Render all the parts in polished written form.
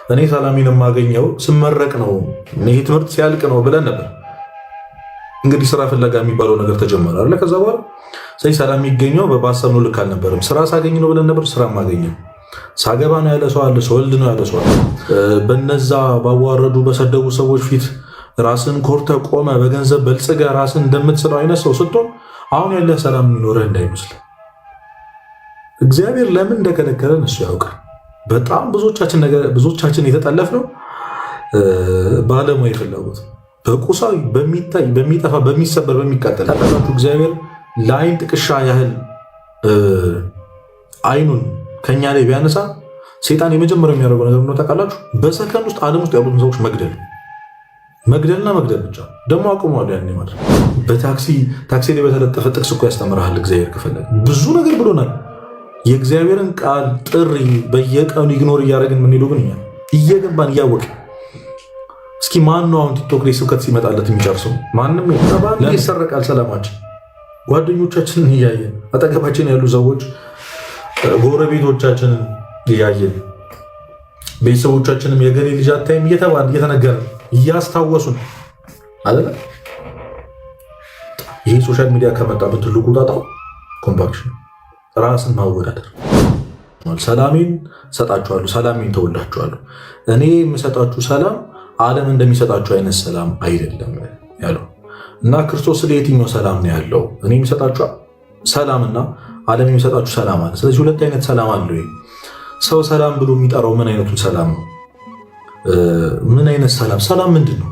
እኔ ሰላሜን የማገኘው ስመረቅ ነው፣ ይሄ ትምህርት ሲያልቅ ነው ብለን ነበር። እንግዲህ ስራ ፍለጋ የሚባለው ነገር ተጀመረ አለ። ከዛ በኋላ ሰላም የሚገኘው ባሰብነው ልክ አልነበረም። ስራ ሳገኝ ነው ብለን ነበር። ስራ ማገኘው ሳገባ ነው ያለ ሰው አለ፣ ስወልድ ነው ያለ ሰው አለ። በነዛ ባዋረዱ በሰደቡ ሰዎች ፊት ራስን ኮርተ ቆመ በገንዘብ በልጽጋ ራስን እንደምትስለው አይነት ሰው ስትሆን አሁን ያለ ሰላም የሚኖርህ እንዳይመስል። እግዚአብሔር ለምን እንደከለከለን እሱ ያውቃል። በጣም ብዙዎቻችን የተጠለፍነው በዓለማዊ ፍላጎት በቁሳዊ በሚታይ በሚጠፋ በሚሰበር በሚቃጠል ታውቃላችሁ። እግዚአብሔር ለአይን ጥቅሻ ያህል አይኑን ከኛ ላይ ቢያነሳ ሴጣን የመጀመሪያው የሚያደርገው ነገር ነው ታውቃላችሁ። በሰከንድ ውስጥ ዓለም ውስጥ ያሉትን ሰዎች መግደልና መግደል ብቻ። ደግሞ አቁሟል ያኔ ማለት በታክሲ ላይ በተለጠፈ ጥቅስ እኮ ያስተምርሃል እግዚአብሔር ከፈለገ ብዙ ነገር ብሎናል። የእግዚአብሔርን ቃል ጥሪ በየቀኑ ኢግኖር እያደረግን የምንሄደው ግን እኛ እየገባን እያወቅን። እስኪ ማን ነው አሁን ቲክቶክ ላይ ስብከት ሲመጣለት የሚጨርሰው? ማንም ለምን ይሰረቃል ሰላማችን? ጓደኞቻችንን እያየን አጠገባችን ያሉ ሰዎች ጎረቤቶቻችንን እያየን ቤተሰቦቻችንም የገሌ ልጅ አታይም እየተባለ እየተነገረ እያስታወሱን አይደለ? ይህ ሶሻል ሚዲያ ከመጣበት ትልቁ ጣጣው ኮምፓክሽን፣ ራስን ማወዳደር። ሰላሜን ሰጣችኋለሁ፣ ሰላሜን ተወላችኋለሁ። እኔ የምሰጣችሁ ሰላም ዓለም እንደሚሰጣችሁ አይነት ሰላም አይደለም ያለው እና ክርስቶስ ስለ የትኛው ሰላም ነው ያለው? እኔ የሚሰጣችሁ ሰላምና ዓለም የሚሰጣችሁ ሰላም አለ። ስለዚህ ሁለት አይነት ሰላም አለ። ሰው ሰላም ብሎ የሚጠራው ምን አይነቱን ሰላም ነው? ምን አይነት ሰላም? ሰላም ምንድን ነው?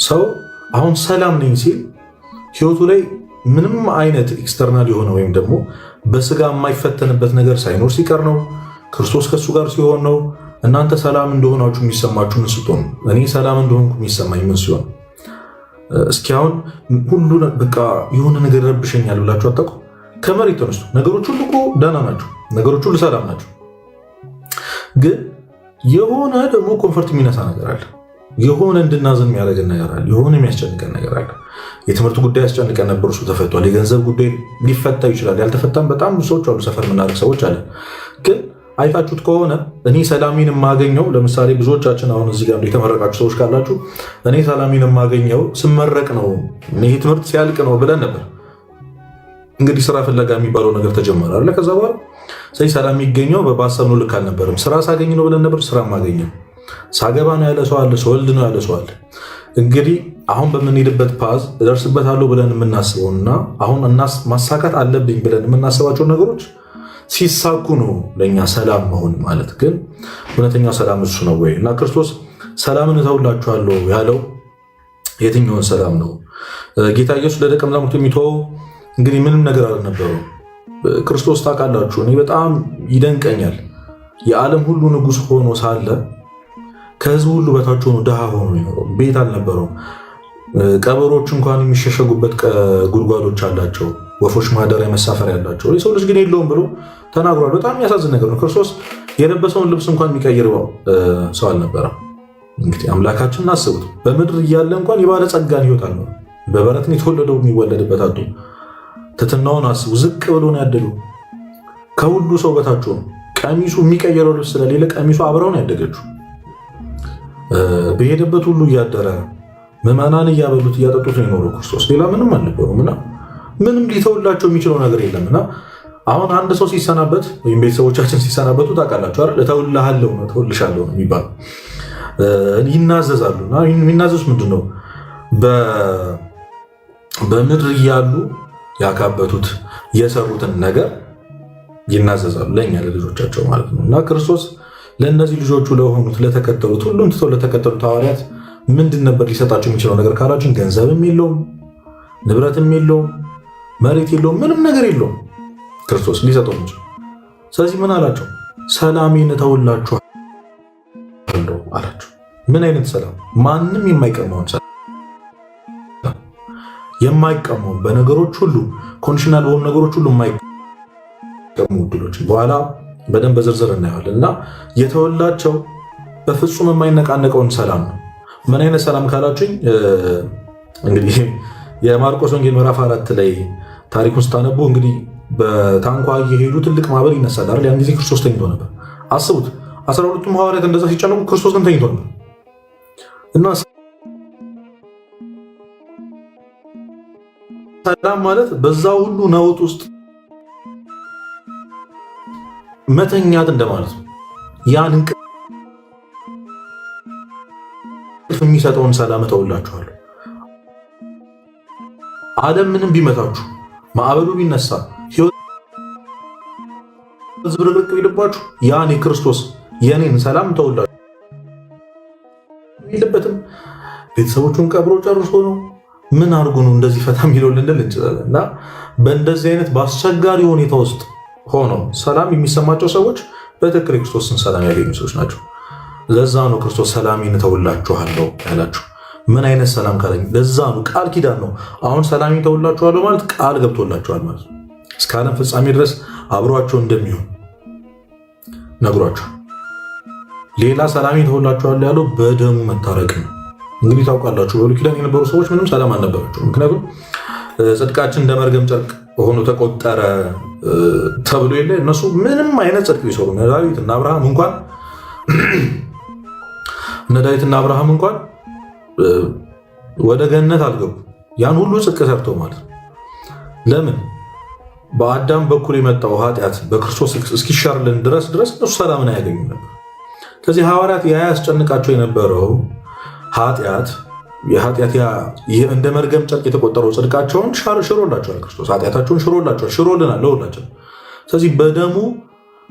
ሰው አሁን ሰላም ነኝ ሲል ህይወቱ ላይ ምንም አይነት ኤክስተርናል የሆነ ወይም ደግሞ በስጋ የማይፈተንበት ነገር ሳይኖር ሲቀር ነው። ክርስቶስ ከሱ ጋር ሲሆን ነው። እናንተ ሰላም እንደሆናችሁ የሚሰማችሁ ምን ስትሆኑ? እኔ ሰላም እንደሆንኩ የሚሰማኝ ምን ሲሆን? እስኪ አሁን ሁሉ በቃ የሆነ ነገር ረብሸኛል ብላችሁ አታውቁ? ከመሬት ተነስቶ ነገሮች ሁሉ እኮ ደህና ናቸው፣ ነገሮች ሁሉ ሰላም ናቸው። ግን የሆነ ደግሞ ኮንፈርት የሚነሳ ነገር አለ። የሆነ እንድናዝን የሚያደርገን ነገር አለ። የሆነ የሚያስጨንቀን ነገር አለ። የትምህርት ጉዳይ ያስጨንቀን ነበር፣ እሱ ተፈቷል። የገንዘብ ጉዳይ ሊፈታ ይችላል። ያልተፈታም በጣም ብዙ ሰዎች አሉ፣ ሰፈር የምናደርግ ሰዎች አለ። ግን አይታችሁት ከሆነ እኔ ሰላሜን የማገኘው ለምሳሌ ብዙዎቻችን አሁን እዚህ ጋር የተመረቃችሁ ሰዎች ካላችሁ እኔ ሰላሜን የማገኘው ስመረቅ ነው፣ ይሄ ትምህርት ሲያልቅ ነው ብለን ነበር። እንግዲህ ስራ ፍለጋ የሚባለው ነገር ተጀመረ አለ። ከዛ በኋላ ሰላም የሚገኘው ባሰብነው ልክ አልነበረም። ስራ ሳገኝ ነው ብለን ነበር። ስራ ማገኘው ሳገባ ነው ያለ ሰው አለ፣ ስወልድ ነው ያለ ሰው አለ። እንግዲህ አሁን በምንሄድበት ፓዝ እደርስበታለሁ ብለን የምናስበውና አሁን ማሳካት አለብኝ ብለን የምናስባቸው ነገሮች ሲሳኩ ነው ለእኛ ሰላም መሆን ማለት። ግን እውነተኛው ሰላም እሱ ነው ወይ? እና ክርስቶስ ሰላምን እተውላችኋለሁ ያለው የትኛውን ሰላም ነው? ጌታ ኢየሱስ ለደቀ መዛሙርቱ የሚተወው እንግዲህ ምንም ነገር አልነበረው። ክርስቶስ ታውቃላችሁ፣ እኔ በጣም ይደንቀኛል። የዓለም ሁሉ ንጉሥ ሆኖ ሳለ ከህዝቡ ሁሉ በታች ሆኖ ድሃ ሆኖ ይኖረው። ቤት አልነበረውም። ቀበሮች እንኳን የሚሸሸጉበት ጉድጓዶች አላቸው፣ ወፎች ማደሪያ መሳፈሪያ ያላቸው። የሰው ልጅ ግን የለውም ብሎ ተናግሯል። በጣም የሚያሳዝን ነገር ነው። ክርስቶስ የለበሰውን ልብስ እንኳን የሚቀይር ሰው አልነበረም። እንግዲህ አምላካችንን አስቡት። በምድር እያለ እንኳን የባለጸጋን ህይወት አልኖረም። በበረት ነው የተወለደው። የሚወለድበት አጡ ትትናውን አስቡ። ዝቅ ብሎ ነው ያደገው። ከሁሉ ሰው በታች ሆኖ ቀሚሱ የሚቀየረው ልብስ ስለሌለ ቀሚሱ አብረው ነው ያደገችው። በሄደበት ሁሉ እያደረ ምዕመናን እያበሉት እያጠጡት ነው የኖረው ክርስቶስ። ሌላ ምንም አልነበረውም እና ምንም ሊተውላቸው የሚችለው ነገር የለም። እና አሁን አንድ ሰው ሲሰናበት ወይም ቤተሰቦቻችን ሲሰናበቱ ታውቃላችሁ አይደል? እተውልሃለሁ ነው እተውልሻለሁ ነው የሚባለው። ይናዘዛሉ። እና የሚናዘዙት ምንድን ነው? በምድር እያሉ ያካበቱት የሰሩትን ነገር ይናዘዛሉ፣ ለእኛ ለልጆቻቸው ማለት ነው። እና ክርስቶስ ለእነዚህ ልጆቹ ለሆኑት ለተከተሉት፣ ሁሉም ትተው ለተከተሉት ሐዋርያት ምንድን ነበር ሊሰጣቸው የሚችለው ነገር ካላችን፣ ገንዘብም የለውም፣ ንብረትም የለውም፣ መሬት የለውም፣ ምንም ነገር የለውም ክርስቶስ ሊሰጠው የሚችለው። ስለዚህ ምን አላቸው? ሰላሜን እተውላችኋለሁ አላቸው። ምን አይነት ሰላም? ማንም የማይቀማውን ሰላም፣ የማይቀማውን በነገሮች ሁሉ ኮንዲሽናል በሆኑ ነገሮች ሁሉ የማይቀሙ ዕድሎች በኋላ በደንብ በዝርዝር እናየዋለን። እና የተወላቸው በፍጹም የማይነቃነቀውን ሰላም ነው። ምን አይነት ሰላም ካላችሁኝ እንግዲህ የማርቆስ ወንጌል ምዕራፍ 4 ላይ ታሪኩን ስታነቡ እንግዲህ በታንኳ እየሄዱ ትልቅ ማዕበል ይነሳል አይደል? ያን ጊዜ ክርስቶስ ተኝቶ ነበር። አስቡት፣ 12ቱም ሐዋርያት እንደዛ ሲጨነቁ ክርስቶስ ግን ተኝቶ ነበር እና ሰላም ማለት በዛ ሁሉ ነውጥ ውስጥ መተኛት እንደማለት ነው። ያን እንቅልፍ የሚሰጠውን ሰላም እተውላችኋለሁ። ዓለም ምንም ቢመታችሁ፣ ማዕበሉ ቢነሳ፣ ሕይወት ዝብርቅርቅ ቢልባችሁ ያን የክርስቶስ የኔን ሰላም እተውላችኋለሁ። የሚልበትም ቤተሰቦቹን ቀብሮ ጨርሶ ነው። ምን አድርጎ ነው እንደዚህ ፈታ የሚለው ልንል እንችላለን። እና በእንደዚህ አይነት በአስቸጋሪ ሁኔታ ውስጥ ሆነው ሰላም የሚሰማቸው ሰዎች በትክክል የክርስቶስን ሰላም ያገኙ ሰዎች ናቸው። ለዛ ነው ክርስቶስ ሰላሜን እተውላችኋለሁ ያላችሁ። ምን አይነት ሰላም ካለኝ ለዛ ነው ቃል ኪዳን ነው። አሁን ሰላሜን እተውላችኋለሁ ማለት ቃል ገብቶላችኋል ማለት ነው። እስከ ዓለም ፍጻሜ ድረስ አብሯቸው እንደሚሆን ነግሯቸው። ሌላ ሰላሜን እተውላችኋለሁ ያለው በደሙ መታረቅ ነው። እንግዲህ ታውቃላችሁ በብሉይ ኪዳን የነበሩ ሰዎች ምንም ሰላም አልነበራቸው። ምክንያቱም ጽድቃችን እንደ መርገም ጨርቅ ሆኖ ተቆጠረ ተብሎ የለ እነሱ ምንም አይነት ጽድቅ ቢሰሩ እነ ዳዊትና አብርሃም እንኳን ወደ ገነት አልገቡ። ያን ሁሉ ጽድቅ ሰርተው ማለት ነው። ለምን? በአዳም በኩል የመጣው ኃጢአት በክርስቶስ እስኪሻርልን ድረስ እነሱ ሰላምን አያገኙም ነበር። ስለዚህ ሐዋርያት ያ ያስጨንቃቸው የነበረው ኃጢአት እንደ መርገም ጨርቅ የተቆጠረው ጽድቃቸውን ሽሮላቸዋል። ክርስቶስ ኃጢአታቸውን ሽሮልናል ለሁላችን። ስለዚህ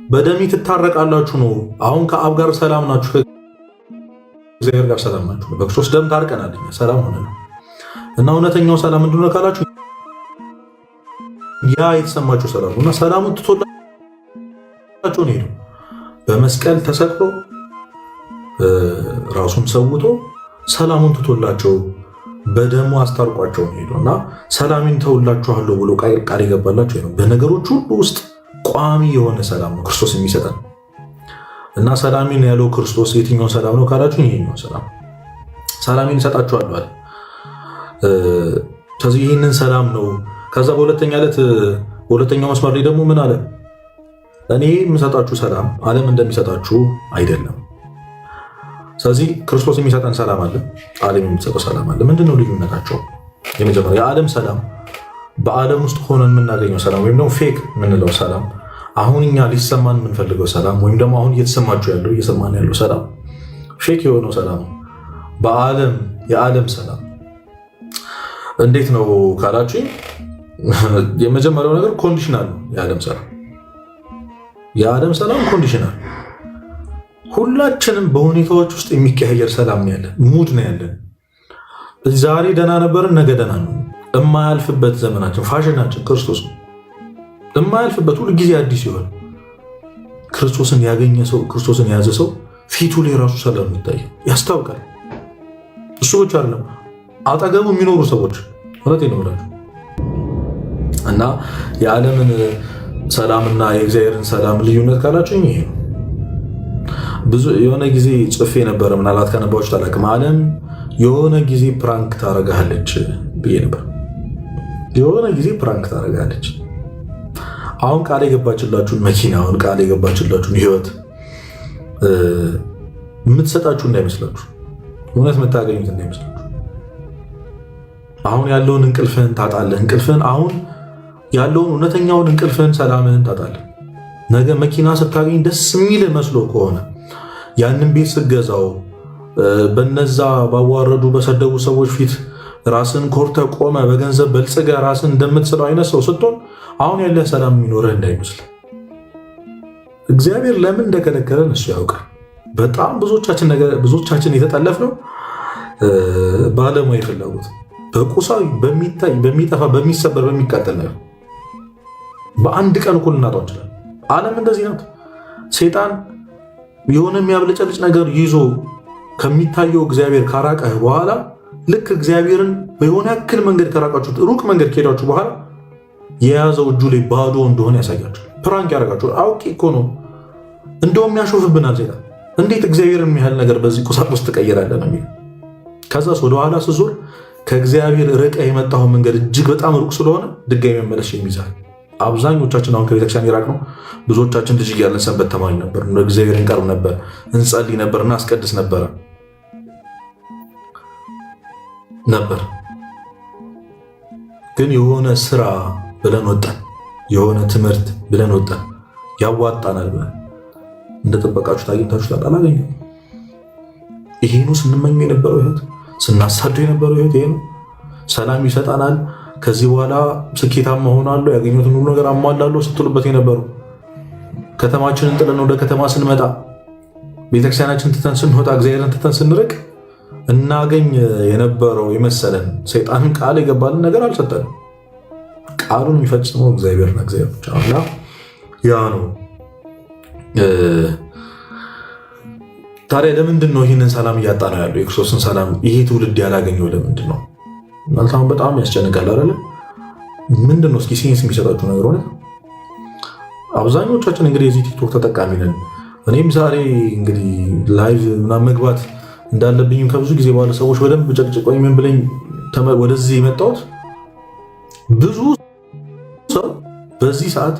በደሜ ትታረቃላችሁ ነው። አሁን ከአብ ጋር ሰላም ናችሁ፣ ከእግዚአብሔር ጋር ሰላም ናችሁ። በክርስቶስ ደም ታርቀናል፣ ሰላም ሆነ ነው። እና እውነተኛው ሰላም ምንድን ነው ካላችሁ ያ የተሰማችሁ ሰላም ነው። እና ሰላሙን ትቶላችሁ ነው ሄደው በመስቀል ተሰቅሎ ራሱን ሰውቶ ሰላሙን ትቶላቸው በደሙ አስታርቋቸው ነው ሄደው እና ሰላሜን ተውላችኋለሁ ብሎ ቃል ይገባላቸው ነው። በነገሮች ሁሉ ውስጥ ቋሚ የሆነ ሰላም ነው ክርስቶስ የሚሰጠን። እና ሰላሜን ያለው ክርስቶስ የትኛው ሰላም ነው ካላችሁ ይሄኛው ሰላሜን እሰጣችኋለሁ አለ። ስለዚህ ይህንን ሰላም ነው። ከዛ በሁለተኛው መስመር ላይ ደግሞ ምን አለ? እኔ የምሰጣችሁ ሰላም ዓለም እንደሚሰጣችሁ አይደለም። ስለዚህ ክርስቶስ የሚሰጠን ሰላም አለ፣ ዓለም የሚሰጠው ሰላም አለ። ምንድነው ልዩነታቸው? የመጀመሪያ የዓለም ሰላም በዓለም ውስጥ ሆነን የምናገኘው ሰላም ወይም ደግሞ ፌክ የምንለው ሰላም፣ አሁን እኛ ሊሰማን የምንፈልገው ሰላም ወይም ደግሞ አሁን እየሰማን ያለው ሰላም ፌክ የሆነው ሰላም። የዓለም ሰላም እንዴት ነው ካላችሁ የመጀመሪያው ነገር ኮንዲሽናል ነው። የዓለም ሰላም ኮንዲሽናል። ሁላችንም በሁኔታዎች ውስጥ የሚቀያየር ሰላም ነው ያለን፣ ሙድ ነው ያለን። ዛሬ ደህና ነበርን፣ ነገ ደህና ነው። የማያልፍበት ዘመናችን ፋሽናችን ክርስቶስ ነው። የማያልፍበት ሁሉ ጊዜ አዲስ ይሆን። ክርስቶስን ያገኘ ሰው፣ ክርስቶስን የያዘ ሰው ፊቱ ላይ ራሱ ሰላም ይታያል፣ ያስታውቃል። እሱ ብቻ አይደለም አጠገቡ የሚኖሩ ሰዎች እውነቴን ነው የምላችሁ። እና የዓለምን ሰላምና የእግዚአብሔርን ሰላም ልዩነት ካላችሁ ይሄ ነው። የሆነ ጊዜ ጽፌ ነበረ፣ ምናልባት ከነባዎች ታላቅም ዓለም የሆነ ጊዜ ፕራንክ ታረጋለች ብዬ ነበር። የሆነ ጊዜ ፕራንክ ታረጋለች። አሁን ቃል የገባችላችሁን መኪና፣ አሁን ቃል የገባችላችሁን ህይወት የምትሰጣችሁ እንዳይመስላችሁ፣ እውነት የምታገኙት እንዳይመስላችሁ። አሁን ያለውን እንቅልፍህን ታጣለህ። አሁን ያለውን እውነተኛውን እንቅልፍህን፣ ሰላምህን ታጣለህ። ነገ መኪና ስታገኝ ደስ የሚል መስሎ ከሆነ ያንን ቤት ስትገዛው በነዛ ባዋረዱ በሰደቡ ሰዎች ፊት ራስን ኮርተ ቆመ በገንዘብ በልጽገ ራስን እንደምትስለው አይነት ሰው ስትሆን አሁን ያለ ሰላም የሚኖርህ እንዳይመስል። እግዚአብሔር ለምን እንደከለከለን እሱ ያውቃል። በጣም ብዙዎቻችን የተጠለፍነው በዓለማዊ ፍላጎት፣ በቁሳዊ በሚታይ በሚጠፋ በሚሰበር በሚቃጠል ነገር በአንድ ቀን እኩል እናጣው እንችላለን። ዓለም እንደዚህ ናት። ሴጣን የሆነ የሚያብለጨልጭ ነገር ይዞ ከሚታየው እግዚአብሔር ካራቀህ በኋላ ልክ እግዚአብሔርን በሆነ ያክል መንገድ ከራቃችሁት ሩቅ መንገድ ከሄዳችሁ በኋላ የያዘው እጁ ላይ ባዶ እንደሆነ ያሳያችሁ። ፕራንክ ያደርጋችሁ። አውቄ እኮ ነው። እንደውም ያሾፍብናል ሴጣን። እንዴት እግዚአብሔርን የሚያህል ነገር በዚህ ቁሳቁስ ትቀይራለህ ነው የሚል። ከዛስ ወደኋላ ስዞር ከእግዚአብሔር ርቀህ የመጣው መንገድ እጅግ በጣም ሩቅ ስለሆነ ድጋሚ መመለስ የሚይዛል። አብዛኞቻችን አሁን ከቤተክርስቲያን የራቅ ነው። ብዙዎቻችን ልጅ እያለን ሰንበት ተማሪ ነበር፣ እግዚአብሔር እንቀርብ ነበር፣ እንጸልይ ነበር፣ እናስቀድስ ነበር። ግን የሆነ ስራ ብለን ወጣን፣ የሆነ ትምህርት ብለን ወጣን፣ ያዋጣናል ብለን እንደጠበቃችሁት አግኝታችሁታል? አላገኘም። ይሄ ነው ስንመኘው የነበረው ህይወት፣ ስናሳደው የነበረው ህይወት ይሄ ነው። ሰላም ይሰጠናል፣ ከዚህ በኋላ ስኬታማ ሆናለሁ፣ ያገኙትን ሁሉ ነገር አሟላለሁ ስትሉበት የነበሩ ከተማችንን ጥለን ወደ ከተማ ስንመጣ፣ ቤተክርስቲያናችን ትተን ስንወጣ፣ እግዚአብሔርን ትተን ስንርቅ እናገኝ የነበረው የመሰለን ሰይጣንን ቃል የገባልን ነገር አልሰጠንም። ቃሉን የሚፈጽመው እግዚአብሔርና እግዚአብሔር ብቻ ነው። ያ ነው። ታዲያ ለምንድን ነው ይህንን ሰላም እያጣ ነው ያለው? የክርስቶስን ሰላም ይሄ ትውልድ ያላገኘው ለምንድን ነው? አሁን በጣም ያስጨንቃል አይደለ? ምንድን ነው እስኪ ሴንስ የሚሰጣችሁ ነገር ሆነ? አብዛኞቻችን እንግዲህ የዚህ ቲክቶክ ተጠቃሚ ነን። እኔም ዛሬ እንግዲህ ላይቭ ምናምን መግባት እንዳለብኝም ከብዙ ጊዜ በኋላ ሰዎች በደንብ ጨቅጭቆኝ ምን ብለኝ ወደዚህ የመጣሁት ብዙ ሰው በዚህ ሰዓት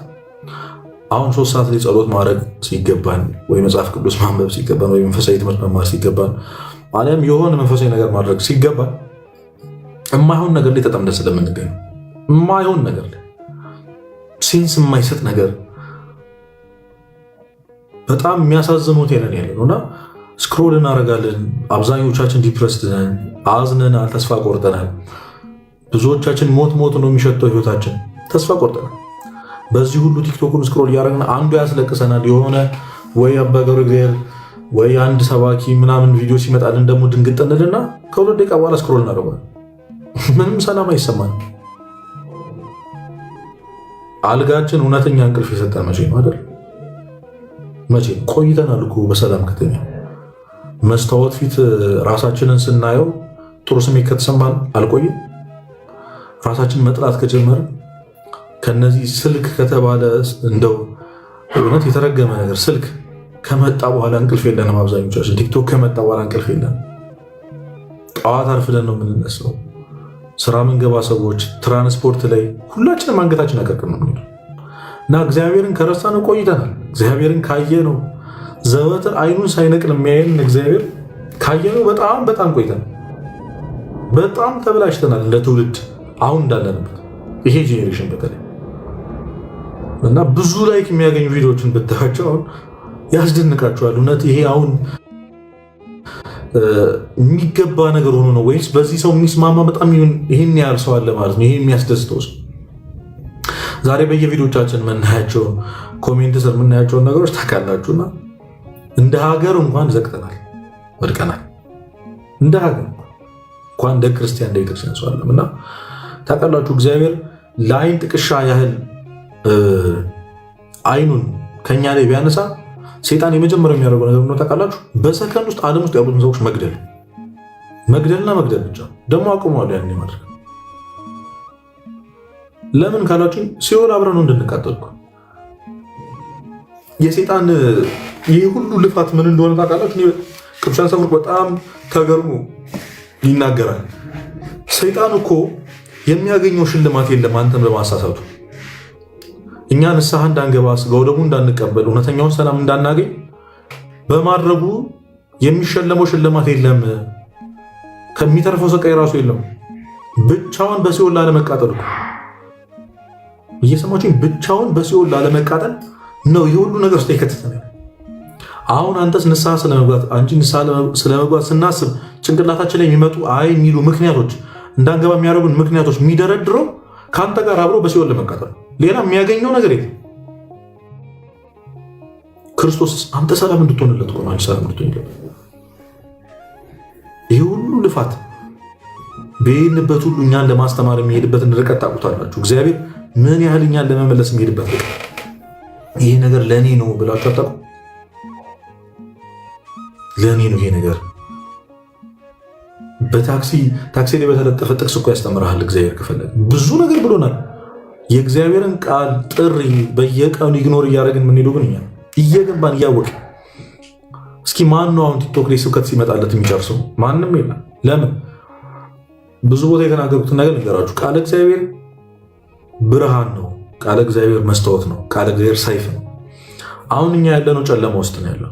አሁን 3 ሰዓት ላይ ጸሎት ማድረግ ሲገባን ወይ መጽሐፍ ቅዱስ ማንበብ ሲገባን ወይ መንፈሳዊ ትምህርት መማር ሲገባን አለም የሆነ መንፈሳዊ ነገር ማድረግ ሲገባን የማይሆን ነገር ላይ ተጠምደን ስለምንገኝ የማይሆን ነገር ላይ ሴንስ የማይሰጥ ነገር በጣም የሚያሳዝኑት የለን ያለ ነውና ስክሮል እናደርጋለን። አብዛኞቻችን ዲፕረስድ ነን፣ አዝነናል፣ ተስፋ ቆርጠናል። ብዙዎቻችን ሞት ነው የሚሸተው ህይወታችን፣ ተስፋ ቆርጠናል። በዚህ ሁሉ ቲክቶክን ስክሮል እያደረግን አንዱ ያስለቅሰናል። የሆነ ወይ አባ ገብረ እግዚአብሔር ወይ አንድ ሰባኪ ምናምን ቪዲዮ ሲመጣልን ደግሞ ድንግጥ እንልና ከሁለት ደቂቃ በኋላ ስክሮል እናደርጋለን። ምንም ሰላም አይሰማንም። አልጋችን እውነተኛ እንቅልፍ የሰጠን መቼ ነው አይደል? መቼ ቆይተናል እኮ በሰላም ከተኛ። መስታወት ፊት ራሳችንን ስናየው ጥሩ ስሜት ከተሰማን አልቆይም። ራሳችንን መጥላት ከጀመርን ከነዚህ ስልክ ከተባለ እንደው እውነት የተረገመ ነገር ስልክ ከመጣ በኋላ እንቅልፍ የለንም። አብዛኞቻችን ቲክቶክ ከመጣ በኋላ እንቅልፍ የለንም። ጠዋት አርፍደን ነው የምንነሳው። ስራ ምንገባ ሰዎች ትራንስፖርት ላይ ሁላችንም አንገታችን አቀርቅር ነው የምንሄደው እና እግዚአብሔርን ከረሳን ቆይተናል። እግዚአብሔርን ካየነው ዘወትር አይኑን ሳይነቅል የሚያየን እግዚአብሔር ካየነው በጣም ቆይተናል። በጣም ተበላሽተናል እንደ ትውልድ አሁን እንዳለንበት ይሄ ጄኔሬሽን በተለይ እና ብዙ ላይክ የሚያገኙ ቪዲዮዎችን ብታያቸው አሁን ያስደንቃቸዋል። እውነት ይሄ አሁን የሚገባ ነገር ሆኖ ነው ወይስ በዚህ ሰው የሚስማማ በጣም ይሄን ያህል ሰው አለ ማለት ነው? ይሄ የሚያስደስተው ሰው ዛሬ በየቪዲዮቻችን የምናያቸው ኮሜንት ስር የምናያቸውን ነገሮች ታውቃላችሁና እንደ ሀገር እንኳን ዘግተናል፣ ወድቀናል። እንደ ሀገር እንኳን እንደ ክርስቲያን እንደ ቤተክርስቲያን ሰው አለም እና ታውቃላችሁ እግዚአብሔር ለአይን ጥቅሻ ያህል አይኑን ከኛ ላይ ቢያነሳ ሰይጣን የመጀመሪያው የሚያደርገው ነገር ነው ታውቃላችሁ? በሰከንድ ውስጥ ዓለም ውስጥ ያሉትን ሰዎች መግደልና መግደል ብቻ። ደግሞ አቁመዋል ያን ማድረግ። ለምን ካላችሁ ሲኦል አብረን ነው እንድንቃጠልኩ። የሰይጣን ይህ ሁሉ ልፋት ምን እንደሆነ ታውቃላችሁ? ቅዱሳን ሰምር በጣም ተገርሞ ይናገራል። ሰይጣን እኮ የሚያገኘው ሽልማት የለም አንተን በማሳሳቱ እኛ ንስሐ እንዳንገባ ስጋው ደግሞ እንዳንቀበል እውነተኛውን ሰላም እንዳናገኝ በማድረጉ የሚሸለመው ሽልማት የለም። ከሚተርፈው ሰቃይ ራሱ የለም። ብቻውን በሲኦል ላለመቃጠል እኮ እየሰማችሁ ብቻውን በሲኦል ላለመቃጠል ነው ይህ ሁሉ ነገር ውስጥ የከተተን። አሁን አንተስ ንስሐ ስለመግባት አንቺ ንስሐ ስለመግባት ስናስብ ጭንቅላታችን ላይ የሚመጡ አይ የሚሉ ምክንያቶች እንዳንገባ የሚያደርጉን ምክንያቶች የሚደረድረው ከአንተ ጋር አብሮ በሲኦል ለመቃጠል ሌላ የሚያገኘው ነገር የለም። ክርስቶስ አንተ ሰላም እንድትሆንለት እኮ ነው አንቺ ሰላም እንድትሆንለት። ይህ ሁሉ ልፋት በሄድንበት ሁሉ እኛን ለማስተማር የሚሄድበትን ርቀት ታውቁታላችሁ። እግዚአብሔር ምን ያህል እኛን ለመመለስ የሚሄድበት ርቀት። ይሄ ነገር ለእኔ ነው ብላችሁ አታውቁ? ለእኔ ነው ይሄ ነገር። በታክሲ ላይ በተለጠፈ ጥቅስ እኮ ያስተምርሃል እግዚአብሔር ከፈለገ። ብዙ ነገር ብሎናል። የእግዚአብሔርን ቃል ጥሪ በየቀኑ ኢግኖር እያደረግን የምንሄደው ግን እኛ እየገባን እያወቅን። እስኪ ማን ነው አሁን ቲክቶክ ላይ ስብከት ሲመጣለት የሚጨርሰው? ማንም የለም። ለምን? ብዙ ቦታ የተናገሩትን ነገር ነገራችሁ። ቃል እግዚአብሔር ብርሃን ነው ቃለ እግዚአብሔር መስታወት ነው። ቃለ እግዚአብሔር ሰይፍ ነው። አሁን እኛ ያለነው ጨለማ ውስጥ ነው ያለው።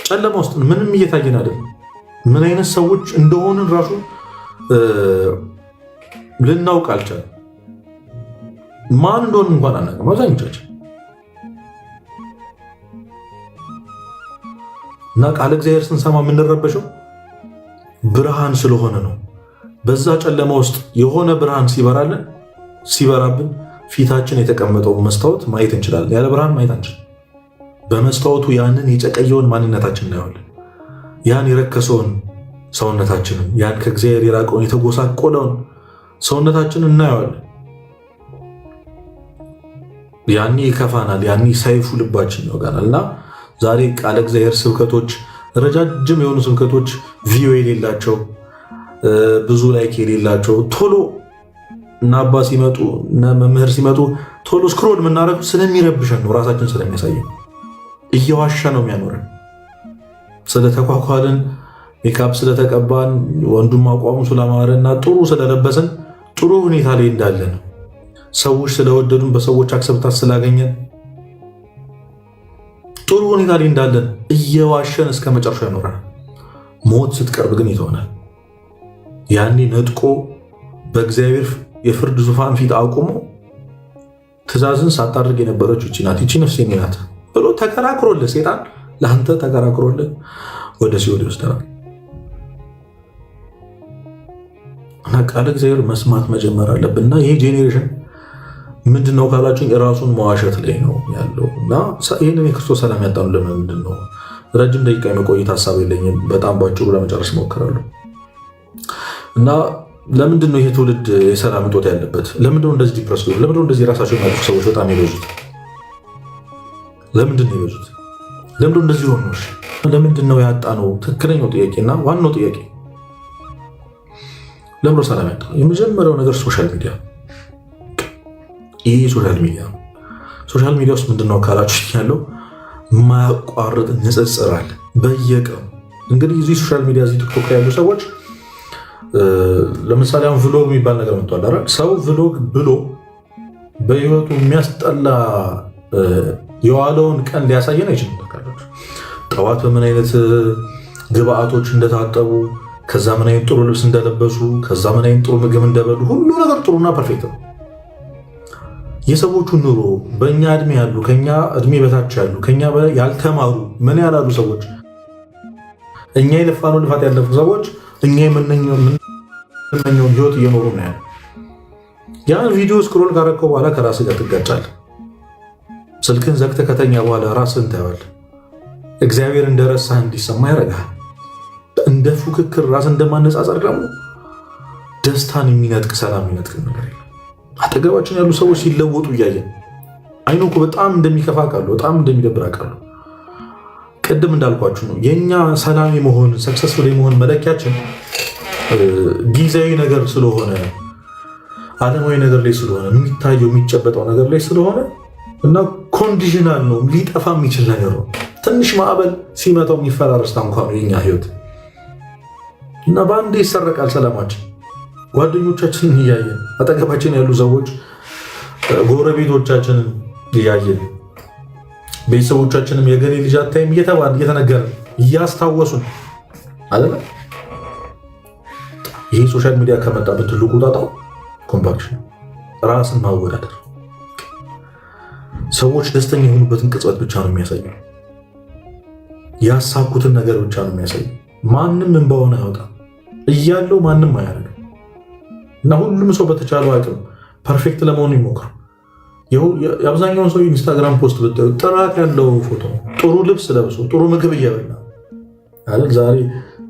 ጨለማ ውስጥ ምንም እየታየን አይደለም። ምን አይነት ሰዎች እንደሆንን ራሱ ልናውቅ አልቻለም። ማን እንደሆንን እንኳን አናውቅም አብዛኞቻችን። እና ቃለ እግዚአብሔር ስንሰማ የምንረበሸው ብርሃን ስለሆነ ነው። በዛ ጨለማ ውስጥ የሆነ ብርሃን ሲበራብን ፊታችን የተቀመጠው መስታወት ማየት እንችላለን። ያለ ብርሃን ማየት አንችልም። በመስታወቱ ያንን የጨቀየውን ማንነታችን እናየዋለን። ያን የረከሰውን ሰውነታችንን፣ ያን ከእግዚአብሔር የራቀውን የተጎሳቆለውን ሰውነታችንን እናየዋለን። ያኔ ይከፋናል። ያኔ ሰይፉ ልባችን ይወጋናል። እና ዛሬ ቃለ እግዚአብሔር ስብከቶች፣ ረጃጅም የሆኑ ስብከቶች ቪዲዮ የሌላቸው ብዙ ላይክ የሌላቸው ቶሎ እና አባ ሲመጡ እና መምህር ሲመጡ ቶሎ ስክሮል የምናደርገው ስለሚረብሸን ነው። ራሳችን ስለሚያሳየን እየዋሻ ነው የሚያኖረን። ስለተኳኳልን፣ ሜካፕ ስለተቀባን፣ ወንዱም አቋሙ ስላማረና ጥሩ ስለለበስን ጥሩ ሁኔታ ላይ እንዳለን፣ ሰዎች ስለወደዱን፣ በሰዎች አክሰብታት ስላገኘን ጥሩ ሁኔታ ላይ እንዳለን እየዋሸን እስከ መጨረሻ ያኖረናል። ሞት ስትቀርብ ግን ይተወናል። ያኔ ነጥቆ በእግዚአብሔር የፍርድ ዙፋን ፊት አቁሞ ትእዛዝን ሳታደርግ የነበረች እቺ ናት፣ እቺ ነፍሴ ናት ብሎ ተከራክሮልህ፣ ሴጣን ለአንተ ተከራክሮልህ ወደ ሲኦል ይወስደናል። እና ቃለ እግዚአብሔር መስማት መጀመር አለብን። እና ይሄ ጄኔሬሽን ምንድን ነው ካላችሁኝ ራሱን መዋሸት ላይ ነው ያለው። እና ይህንን የክርስቶስ ሰላም ያጣኑ ለምንድን ነው? ረጅም ደቂቃ የመቆየት ሀሳብ የለኝም። በጣም ባጭሩ ለመጨረስ እሞክራለሁ። እና ለምንድን ነው ይሄ ትውልድ የሰላም እጦት ያለበት? ለምንድን ነው እንደዚህ ዲፕረስ? ለምንድን ነው እንደዚህ ራሳቸው የሚያጠፉ ሰዎች በጣም የበዙት? ለምንድን ነው የበዙት? ለምንድን ነው እንደዚህ ሆኖሽ? ለምንድን ነው ያጣ ነው? ትክክለኛው ጥያቄና ዋናው ጥያቄ ለምንድን ነው ሰላም ያጣ? የመጀመሪያው ነገር ሶሻል ሚዲያ። ይህ ሶሻል ሚዲያ ውስጥ ምንድን ነው ካላችሁ ያለው የማያቋርጥ ንጽጽር አለ በየቀኑ። እንግዲህ እዚህ ሶሻል ሚዲያ እዚህ ቲክቶክ ላይ ያሉ ሰዎች ለምሳሌ አሁን ቭሎግ የሚባል ነገር መጥቷል አይደል? ሰው ቭሎግ ብሎ በህይወቱ የሚያስጠላ የዋለውን ቀን ሊያሳየን አይችልም። ጠዋት በምን አይነት ግብአቶች እንደታጠቡ፣ ከዛ ምን አይነት ጥሩ ልብስ እንደለበሱ፣ ከዛ ምን አይነት ጥሩ ምግብ እንደበሉ፣ ሁሉ ነገር ጥሩና ፐርፌክት ነው። የሰዎቹ ኑሮ በእኛ እድሜ ያሉ፣ ከኛ እድሜ በታች ያሉ፣ ከኛ ያልተማሩ ምን ያላሉ ሰዎች፣ እኛ የለፋነው ልፋት ያለፉ ሰዎች እኛ የምንመኘውን ህይወት እየኖሩ ነው ያለው። ያን ቪዲዮ ስክሮል ካረከው በኋላ ከራስህ ጋር ትጋጫለህ። ስልክን ዘግተህ ከተኛ በኋላ ራስህን ታየዋለህ። እግዚአብሔር እንደረሳህ እንዲሰማ ያደርጋል። እንደ ፉክክር ራስ እንደማነጻጸር ደግሞ ደስታን የሚነጥቅ ሰላም የሚነጥቅ ነገር የለም። አጠገባችን ያሉ ሰዎች ሲለወጡ እያየን አይኖ እኮ በጣም እንደሚከፋ ቃሉ፣ በጣም እንደሚደብር ቃሉ። ቅድም እንዳልኳችሁ ነው የኛ ሰላም የመሆን ሰክሰስፉል የመሆን መለኪያችን ጊዜያዊ ነገር ስለሆነ፣ ዓለማዊ ነገር ላይ ስለሆነ፣ የሚታየው የሚጨበጠው ነገር ላይ ስለሆነ እና ኮንዲሽናል ነው፣ ሊጠፋ የሚችል ነገር ነው። ትንሽ ማዕበል ሲመጣው የሚፈራረስ ታንኳ ነው የኛ ህይወት እና በአንዴ ይሰረቃል ሰላማችን። ጓደኞቻችንን እያየን፣ አጠገባችን ያሉ ሰዎች ጎረቤቶቻችንን እያየን፣ ቤተሰቦቻችንም የገሌ ልጅ አታይም እየተባለ እየተነገረ እያስታወሱን አይደለ? ይሄ ሶሻል ሚዲያ ከመጣበት ትልቁ ጣጣው ኮምፓክሽን፣ ራስን ማወዳደር። ሰዎች ደስተኛ የሆኑበትን ቅጽበት ብቻ ነው የሚያሳየው። ያሳኩትን ነገር ብቻ ነው የሚያሳየው። ማንም እንባውን አያወጣም እያለው ማንም አያደርግም። እና ሁሉም ሰው በተቻለው አቅም ፐርፌክት ለመሆን ይሞክራል። የአብዛኛውን ሰው ኢንስታግራም ፖስት ብታዩ ጥራት ያለው ፎቶ፣ ጥሩ ልብስ ለብሶ ጥሩ ምግብ እየበላ አይደል? ዛሬ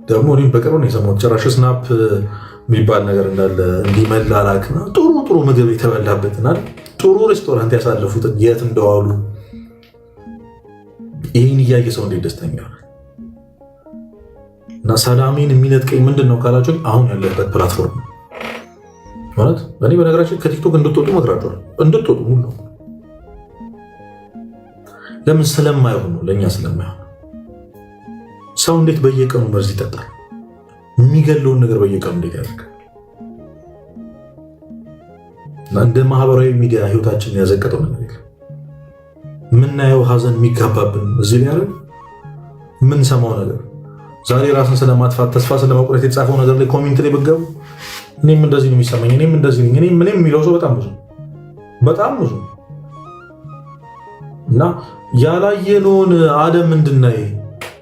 ደግሞ እኔም በቅርብ ነው የሰማሁት ጭራሽ ስናፕ የሚባል ነገር እንዳለ እንዲመላላክና ጥሩ ምግብ የተበላበትን አይደል? ጥሩ ሬስቶራንት ያሳለፉትን የት እንደዋሉ ይህን እያየ ሰው እንዴት ደስተኛ ይሆናል? እና ሰላሜን የሚነጥቀኝ ምንድን ነው ካላችሁ አሁን ያለበት ፕላትፎርም ማለት እኔ በነገራችን ከቲክቶክ እንድትወጡ እመክራችኋለሁ። እንድትወጡ ሙሉ ለምን ስለማይሆን ነው፣ ለእኛ ስለማይሆን። ሰው እንዴት በየቀኑ መርዝ ይጠጣል? የሚገለውን ነገር በየቀኑ እንዴት ያደርጋል? እንደ ማህበራዊ ሚዲያ ህይወታችንን ያዘቀጠው ነገር የለም። የምናየው ሀዘን የሚጋባብን እዚህ ላይ አይደል? የምንሰማው ነገር ዛሬ ራስን ስለማጥፋት ተስፋ ስለመቁረጥ የተጻፈው ነገር ላይ ኮሜንት ላይ ብትገቡ እኔም እንደዚህ ነው የሚሰማኝ፣ እኔም እንደዚህ ነኝ፣ እኔም የሚለው ሰው በጣም ብዙ እና ያላየነውን ዓለም እንድናይ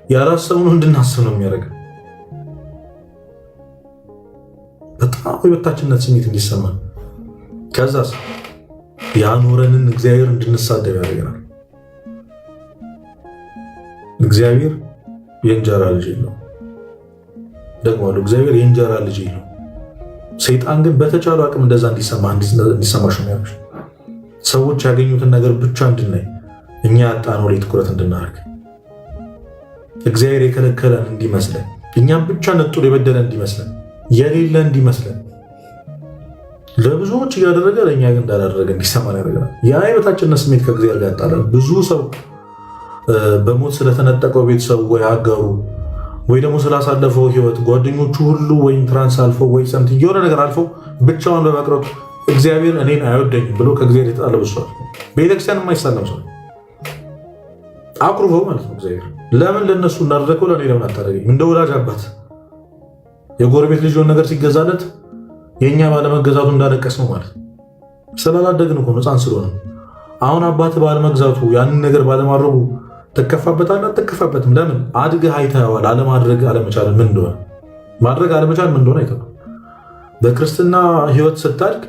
ያላሰብነውን እንድናስብ ነው የሚያደርገው። በጣም የበታችነት ስሜት እንዲሰማን ከዛስ ያኖረንን እግዚአብሔር እንድንሳደብ ያደርገናል። እግዚአብሔር የእንጀራ ልጅ ነው። ደግሞ እግዚአብሔር የእንጀራ ልጅ ነው። ሰይጣን ግን በተቻለው አቅም እንደዛ እንዲሰማሽ ነው ያለው። ሰዎች ያገኙትን ነገር ብቻ እንድናይ፣ እኛ ያጣነው ላይ ትኩረት እንድናደርግ፣ እግዚአብሔር የከለከለን እንዲመስለን፣ እኛም ብቻ ነጥሎ የበደለን እንዲመስለን፣ የሌለ እንዲመስለን ለብዙዎች እያደረገ ለእኛ ግን እንዳላደረገ እንዲሰማን ያደርገናል። ያ የበታችነት ስሜት ከእግዚአብሔር ጋር ያጣላል። ብዙ ሰው በሞት ስለተነጠቀው ቤተሰቡ ወይ አጋሩ ወይ ደግሞ ስላሳለፈው ህይወት ጓደኞቹ ሁሉ ወይም ትራንስ አልፈው ወይ ሰምቲንግ የሆነ ነገር አልፈው ብቻውን በመቅረቱ እግዚአብሔር እኔን አይወደኝም ብሎ ከእግዚአብሔር የተጣለ ብሷል። ቤተክርስቲያን የማይሳለም ሰው አቁርበው ማለት ነው። እግዚአብሔር ለምን ለነሱ እናደረገው ለእኔ ለምን አታደርገኝ? እንደ ወላጅ አባት የጎረቤት ልጅ የሆነ ነገር ሲገዛለት የእኛ ባለመገዛቱ እንዳለቀስ ነው ማለት ስላላደግን እኮ ነው፣ ህፃን ስለሆነ። አሁን አባት ባለመግዛቱ ያንን ነገር ባለማድረጉ ትከፋበታለህ? አትከፋበትም። ለምን? አድገህ አይተኸዋል። አለማድረግ አለመቻል ምን እንደሆነ፣ ማድረግ አለመቻል ምን እንደሆነ አይተኸዋል። በክርስትና ህይወት ስታድግ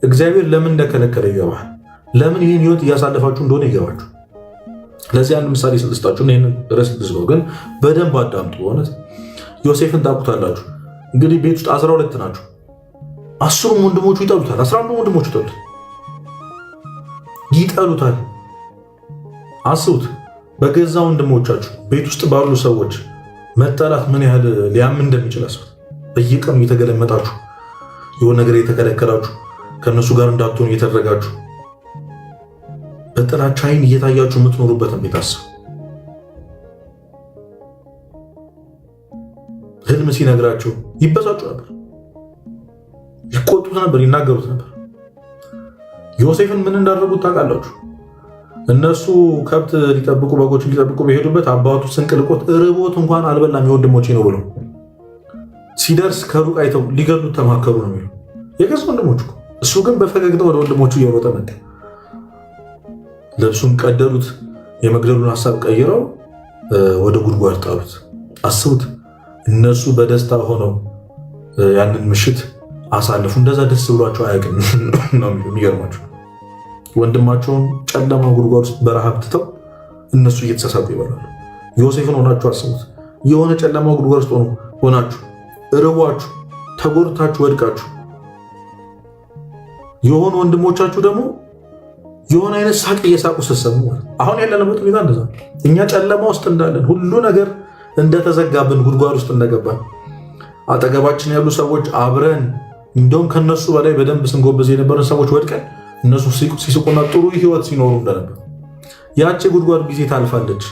እግዚአብሔር ለምን እንደከለከለ ይገባል። ለምን ይህን ህይወት እያሳለፋችሁ እንደሆነ ይገባችሁ። ለዚህ አንድ ምሳሌ ስልስጣችሁ፣ ይህን ርዕስ ግዝበው ግን በደንብ አዳምጡ። በእውነት ዮሴፍን ታውቁታላችሁ። እንግዲህ ቤት ውስጥ 12 ናቸው። 10 ወንድሞቹ ይጠሉታል። 11 ወንድሞቹ ይጠሉታል። አስቡት፣ በገዛ ወንድሞቻችሁ ቤት ውስጥ ባሉ ሰዎች መጠላት ምን ያህል ሊያም እንደሚችል አስቡት። በየቀኑ እየተገለመጣችሁ የሆነ ነገር እየተከለከላችሁ ከእነሱ ጋር እንዳትሆኑ እየተደረጋችሁ በጥላቻ ዓይን እየታያችሁ የምትኖሩበትን ቤት አስቡ። ህልም ሲነግራችሁ ይበሳጩ ነበር፣ ይቆጡት ነበር፣ ይናገሩት ነበር። ዮሴፍን ምን እንዳደረጉት ታውቃላችሁ? እነሱ ከብት ሊጠብቁ በጎችን ሊጠብቁ በሄዱበት አባቱ ስንቅ ልቆት ርቦት እንኳን አልበላም የወንድሞቼ ነው ብሎ ሲደርስ ከሩቅ አይተው ሊገሉት ተማከሩ ነው የሚለው የገዛ ወንድሞቹ። እሱ ግን በፈገግታ ወደ ወንድሞቹ እየሮጠ መጣ። ልብሱን ቀደሉት፣ የመግደሉን ሀሳብ ቀይረው ወደ ጉድጓድ ጣሉት። አስቡት፣ እነሱ በደስታ ሆነው ያንን ምሽት አሳልፉ። እንደዛ ደስ ብሏቸው አያውቅም ነው የሚገርማቸው። ወንድማቸውን ጨለማ ጉድጓድ ውስጥ በረሃብ ትተው እነሱ እየተሳሳቁ ይበላሉ። ዮሴፍን ሆናችሁ አስቡት። የሆነ ጨለማ ጉድጓድ ውስጥ ሆናችሁ ርቧችሁ ተጎድታችሁ ወድቃችሁ የሆኑ ወንድሞቻችሁ ደግሞ የሆነ አይነት ሳቅ እየሳቁ ስትሰሙ አሁን ያለንበት ሁኔታ እንደዛ እኛ ጨለማ ውስጥ እንዳለን ሁሉ ነገር እንደተዘጋብን ጉድጓድ ውስጥ እንደገባን አጠገባችን ያሉ ሰዎች አብረን እንደውም ከነሱ በላይ በደንብ ስንጎበዝ የነበረን ሰዎች ወድቀን እነሱ ሲስቁና ጥሩ ህይወት ሲኖሩ እንደነበር ያቺ ጉድጓድ ጊዜ ታልፋለች።